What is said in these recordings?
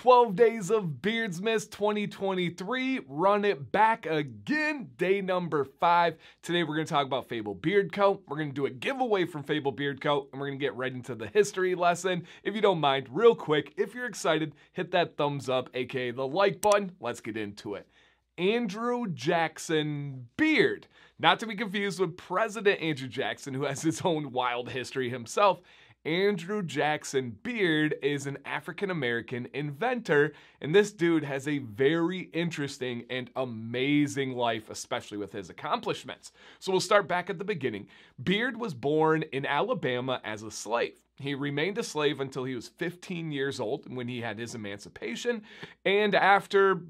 12 days of Beardsmas 2023, run it back again, day number 5. Today we're going to talk about Fable Beard Co. We're going to do a giveaway from Fable Beard Co. and we're going to get right into the history lesson. If you don't mind, real quick, if you're excited, hit that thumbs up, aka the like button. Let's get into it. Andrew Jackson Beard, not to be confused with President Andrew Jackson, who has his own wild history himself. Andrew Jackson Beard is an African-American inventor, and this dude has a very interesting and amazing life, especially with his accomplishments. So we'll start back at the beginning. Beard was born in Alabama as a slave. He remained a slave until he was 15 years old when he had his emancipation, and after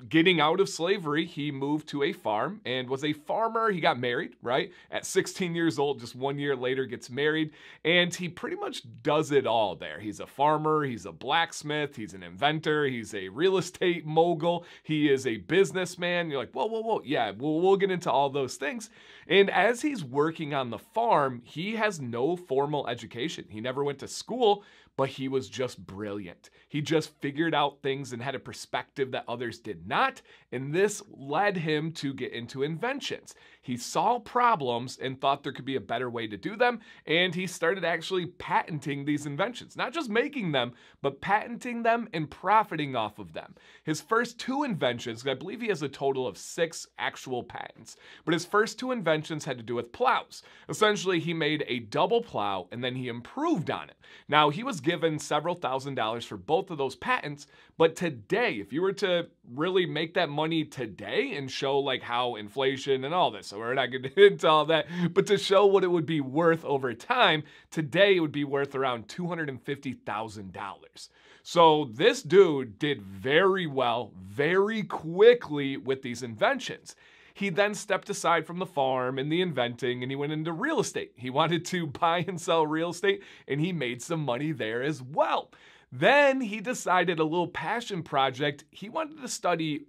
getting out of slavery, he moved to a farm and was a farmer. He got married, right? At 16 years old, just 1 year later, gets married, and he pretty much does it all there. He's a farmer, he's a blacksmith, he's an inventor, he's a real estate mogul, he is a businessman. You're like, whoa, yeah, we'll get into all those things. And as he's working on the farm, he has no formal education. He never went to school, but he was just brilliant. He just figured out things and had a perspective that others did not, and this led him to get into inventions. He saw problems and thought there could be a better way to do them, and he started actually patenting these inventions. Not just making them, but patenting them and profiting off of them. His first 2 inventions, I believe he has a total of 6 actual patents, but his first 2 inventions had to do with plows. Essentially, he made a double plow, and then he improved on it. Now, he was given several $1,000s for both of those patents, but today, if you were to really make that money today and show like how inflation and all this, so we're not going to get into all that, but to show what it would be worth over time, today it would be worth around $250,000. So this dude did very well, very quickly with these inventions. He then stepped aside from the farm and the inventing, and he went into real estate. He wanted to buy and sell real estate, and he made some money there as well. Then he decided a little passion project. He wanted to study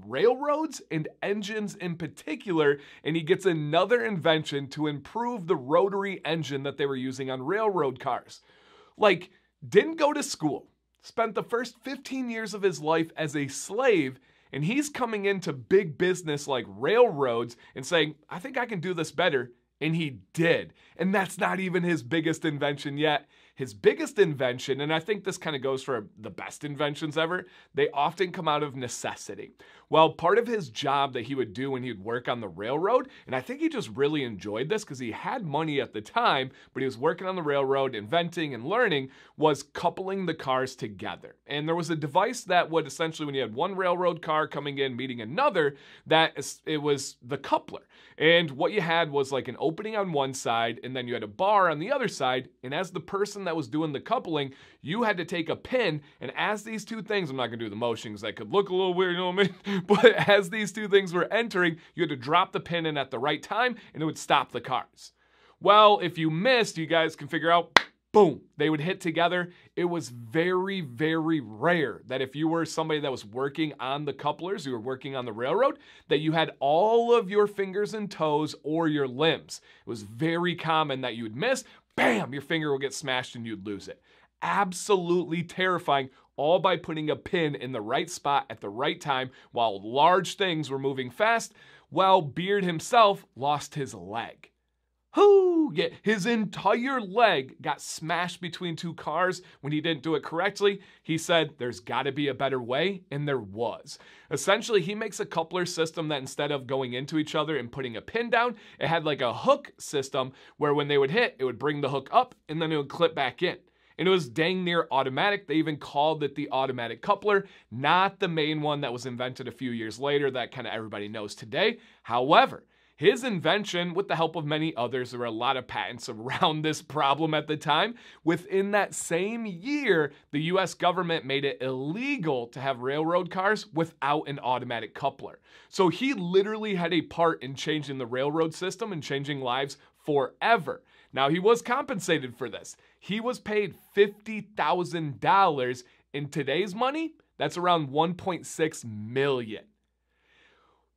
railroads and engines in particular, and he gets another invention to improve the rotary engine that they were using on railroad cars. Like, didn't go to school, spent the first 15 years of his life as a slave, and he's coming into big business like railroads and saying, I think I can do this better. And he did. And that's not even his biggest invention yet. His biggest invention, and I think this kind of goes for the best inventions ever, they often come out of necessity. Well, part of his job that he would do when he would work on the railroad, and I think he just really enjoyed this because he had money at the time, but he was working on the railroad, inventing and learning, was coupling the cars together. And there was a device that would essentially, when you had one railroad car coming in, meeting another, it was the coupler. And what you had was like an opening on one side, and then you had a bar on the other side, and as the person that was doing the coupling, you had to take a pin, and as these two things, I'm not going to do the motion because that could look a little weird, you know what I mean? But as these two things were entering, you had to drop the pin in at the right time, and it would stop the cars. Well, if you missed, you guys can figure out, boom, they would hit together. It was very, very rare that if you were somebody that was working on the couplers, you were working on the railroad, that you had all of your fingers and toes or your limbs. It was very common that you would miss, bam, your finger would get smashed and you'd lose it. Absolutely terrifying, all by putting a pin in the right spot at the right time while large things were moving fast. Well, Beard himself lost his leg. Yeah, his entire leg got smashed between 2 cars when he didn't do it correctly. He said, there's got to be a better way, and there was. Essentially, he makes a coupler system that instead of going into each other and putting a pin down, it had like a hook system where when they would hit, it would bring the hook up, and then it would clip back in. And it was dang near automatic. They even called it the automatic coupler, not the main one that was invented a few years later that kind of everybody knows today. However, his invention, with the help of many others, there were a lot of patents around this problem at the time. Within that same year, the US government made it illegal to have railroad cars without an automatic coupler. So he literally had a part in changing the railroad system and changing lives forever. Now, he was compensated for this. He was paid $50,000. In today's money, that's around $1.6 million.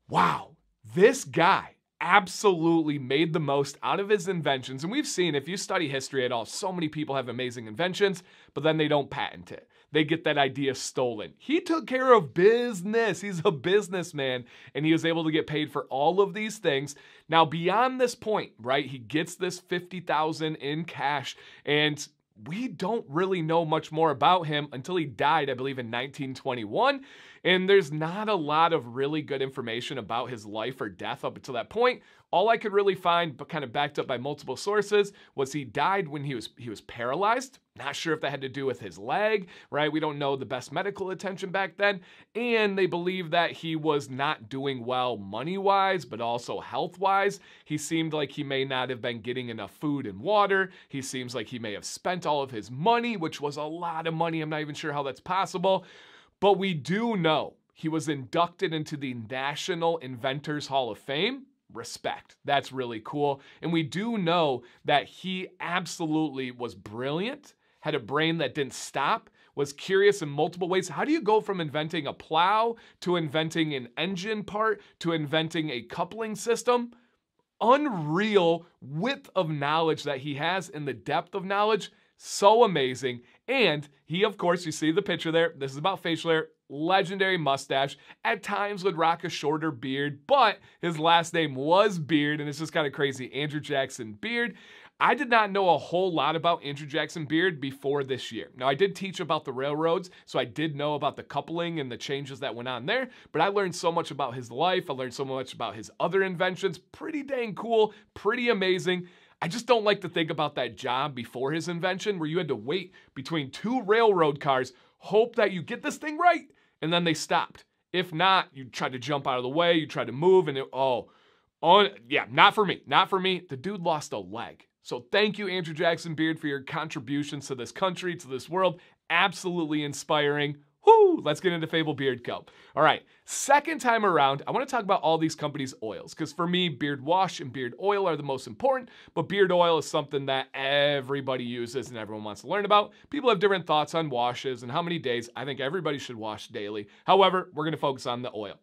Wow, this guy absolutely made the most out of his inventions. And we've seen, if you study history at all, so many people have amazing inventions, but then they don't patent it. they get that idea stolen. He took care of business. He's a businessman, and he was able to get paid for all of these things. Now, beyond this point, right, he gets this $50,000 in cash, and we don't really know much more about him until he died, I believe, in 1921. And there's not a lot of really good information about his life or death up until that point. All I could really find, but kind of backed up by multiple sources, was he died when he was paralyzed. Not sure if that had to do with his leg, right? We don't know the best medical attention back then. And they believe that he was not doing well money-wise, but also health-wise. He seemed like he may not have been getting enough food and water. He seems like he may have spent all of his money, which was a lot of money. I'm not even sure how that's possible. But we do know he was inducted into the National Inventors Hall of Fame. Respect. That's really cool. And we do know that he absolutely was brilliant, had a brain that didn't stop, was curious in multiple ways. How do you go from inventing a plow to inventing an engine part to inventing a coupling system? Unreal width of knowledge that he has and the depth of knowledge. So amazing. And he, of course, you see the picture there. This is about facial hair. Legendary mustache. At times would rock a shorter beard, but his last name was Beard, and it's just kind of crazy. Andrew Jackson Beard. I did not know a whole lot about Andrew Jackson Beard before this year. Now, I did teach about the railroads, so I did know about the coupling and the changes that went on there, but I learned so much about his life. I learned so much about his other inventions. Pretty dang cool, pretty amazing. I just don't like to think about that job before his invention where you had to wait between two railroad cars, hope that you get this thing right, and then they stopped. If not, you tried to jump out of the way, you tried to move, and yeah, not for me, not for me. The dude lost a leg. So thank you, Andrew Jackson Beard, for your contributions to this country, to this world. Absolutely inspiring. Whoo, let's get into Fable Beard Co. All right, second time around, I want to talk about all these companies' oils, because for me, beard wash and beard oil are the most important, but beard oil is something that everybody uses and everyone wants to learn about. People have different thoughts on washes and how many days. I think everybody should wash daily. However, we're going to focus on the oil.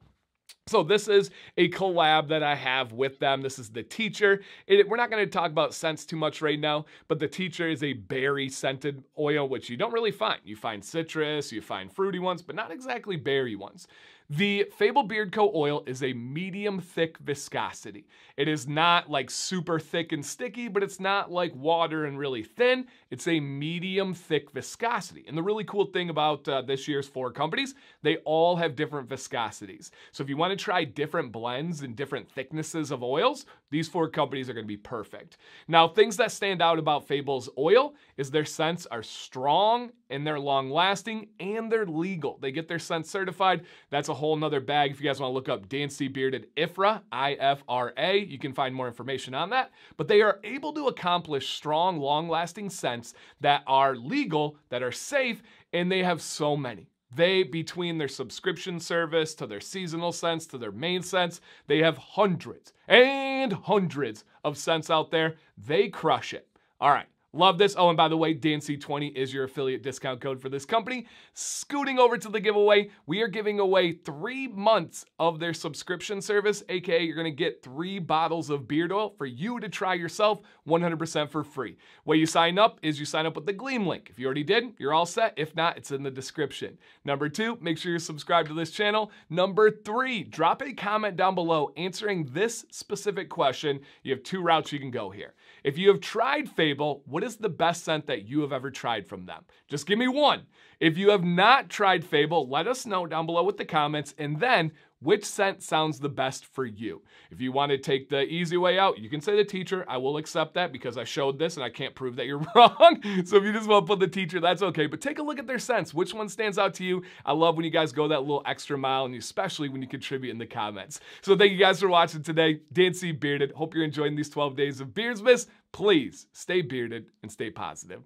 So this is a collab that I have with them. This is the Teacher. We're not going to talk about scents too much right now, but the Teacher is a berry scented oil, which you don't really find. You find citrus, you find fruity ones, but not exactly berry ones. The Fable Beard Co. oil is a medium thick viscosity. It is not like super thick and sticky, but it's not like water and really thin. It's a medium thick viscosity. And the really cool thing about this year's 4 companies, they all have different viscosities. So if you want to try different blends and different thicknesses of oils, these 4 companies are going to be perfect. Now, things that stand out about Fable's oil is their scents are strong and they're long lasting and they're legal. They get their scents certified. That's a whole nother bag. If you guys want to look up Dancy Bearded IFRA, I-F-R-A, you can find more information on that. But they are able to accomplish strong, long-lasting scents that are legal, that are safe, and they have so many. They, between their subscription service to their seasonal scents to their main scents, they have hundreds and hundreds of scents out there. They crush it. All right. Love this. Oh, and by the way, Dancy20 is your affiliate discount code for this company. Scooting over to the giveaway, we are giving away 3 months of their subscription service, aka you're going to get 3 bottles of beard oil for you to try yourself 100% for free. Way you sign up is you sign up with the Gleam link. If you already did, you're all set. If not, it's in the description. Number 2, make sure you're subscribed to this channel. Number 3, drop a comment down below answering this specific question. You have 2 routes you can go here. If you have tried Fable, what is the best scent that you have ever tried from them? Just give me 1. If you have not tried Fable, let us know down below with the comments, and then which scent sounds the best for you. If you want to take the easy way out, you can say the Teacher. I will accept that because I showed this and I can't prove that you're wrong. So if you just want to put the Teacher, that's okay. But take a look at their scents. Which one stands out to you? I love when you guys go that little extra mile, and especially when you contribute in the comments. So thank you guys for watching today. Dancy Bearded. Hope you're enjoying these 12 days of Beardsmas. Please stay bearded and stay positive.